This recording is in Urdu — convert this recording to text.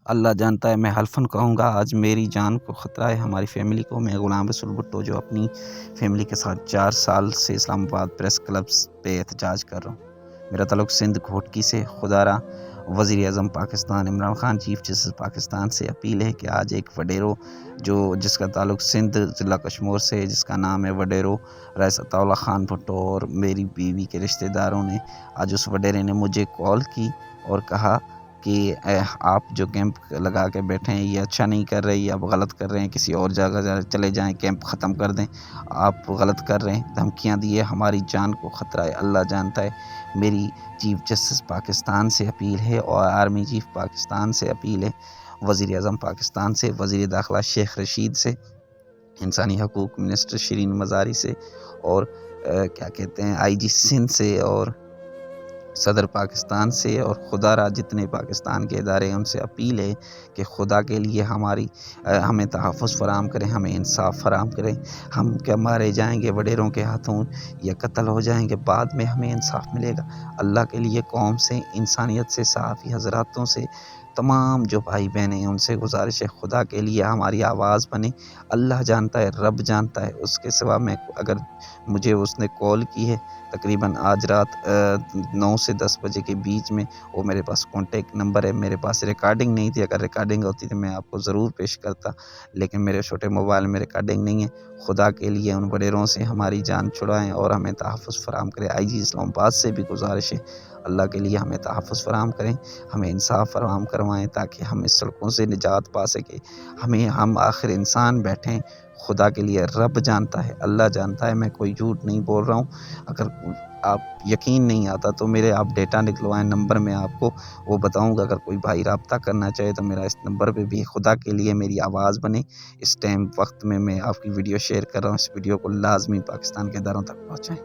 اللہ جانتا ہے، میں حلفاً کہوں گا آج میری جان کو خطرہ ہے، ہماری فیملی کو۔ میں غلام رسول بھٹو جو اپنی فیملی کے ساتھ 4 سال سے اسلام آباد پریس کلب پہ احتجاج کر رہا ہوں۔ میرا تعلق سندھ گھوٹکی سے۔ خدا را وزیر اعظم پاکستان عمران خان، چیف جسٹس پاکستان سے اپیل ہے کہ آج ایک وڈیرو جس کا تعلق سندھ ضلع کشمور سے، جس کا نام ہے وڈیرو رئیس عطا اللہ خان بھٹو، اور میری بیوی کے رشتہ داروں نے آج اس وڈیرے نے مجھے کال کی اور کہا کہ آپ جو کیمپ لگا کے بیٹھے ہیں یہ اچھا نہیں کر رہے، یہ آپ غلط کر رہے ہیں، کسی اور جگہ چلے جائیں، کیمپ ختم کر دیں، آپ غلط کر رہے ہیں، دھمکیاں دیے، ہماری جان کو خطرہ ہے۔ اللہ جانتا ہے، میری چیف جسٹس پاکستان سے اپیل ہے اور آرمی چیف پاکستان سے اپیل ہے، وزیر اعظم پاکستان سے، وزیر داخلہ شیخ رشید سے، انسانی حقوق منسٹر شرین مزاری سے، اور کیا کہتے ہیں آئی جی سندھ سے، اور صدر پاکستان سے، اور خدا را جتنے پاکستان کے ادارے ہیں ان سے اپیل ہے کہ خدا کے لیے ہمیں تحفظ فراہم کریں، ہمیں انصاف فراہم کریں۔ ہم کیا مارے جائیں گے وڈیروں کے ہاتھوں یا قتل ہو جائیں گے، بعد میں ہمیں انصاف ملے گا۔ اللہ کے لیے قوم سے، انسانیت سے، صحافی حضراتوں سے، تمام جو بھائی بہنیں ہیں ان سے گزارش ہے، خدا کے لیے ہماری آواز بنے۔ اللہ جانتا ہے، رب جانتا ہے، اس کے سوا اگر مجھے اس نے کال کی ہے تقریباً آج رات 9 سے 10 بجے کے بیچ میں، وہ میرے پاس کانٹیکٹ نمبر ہے، میرے پاس ریکارڈنگ نہیں تھی، اگر ریکارڈنگ ہوتی تو میں آپ کو ضرور پیش کرتا، لیکن میرے چھوٹے موبائل میں ریکارڈنگ نہیں ہے۔ خدا کے لیے ان وڈیروں سے ہماری جان چھڑائیں اور ہمیں تحفظ فراہم کریں۔ آئی جی اسلام آباد سے بھی گزارش ہے، اللہ کے لیے ہمیں تحفظ فراہم کریں، ہمیں انصاف فراہم کروائیں تاکہ ہم اس سڑکوں سے نجات پا سکیں۔ ہم آخر انسان بیٹھیں، خدا کے لیے رب جانتا ہے، اللہ جانتا ہے، میں کوئی جھوٹ نہیں بول رہا ہوں۔ اگر آپ یقین نہیں آتا تو میرے آپ ڈیٹا نکلوائیں، نمبر میں آپ کو وہ بتاؤں گا، اگر کوئی بھائی رابطہ کرنا چاہے تو میرا اس نمبر پہ بھی خدا کے لیے میری آواز بنے۔ اس ٹائم وقت میں آپ کی ویڈیو شیئر کر رہا ہوں، اس ویڈیو کو لازمی پاکستان کے اداروں تک پہنچائیں۔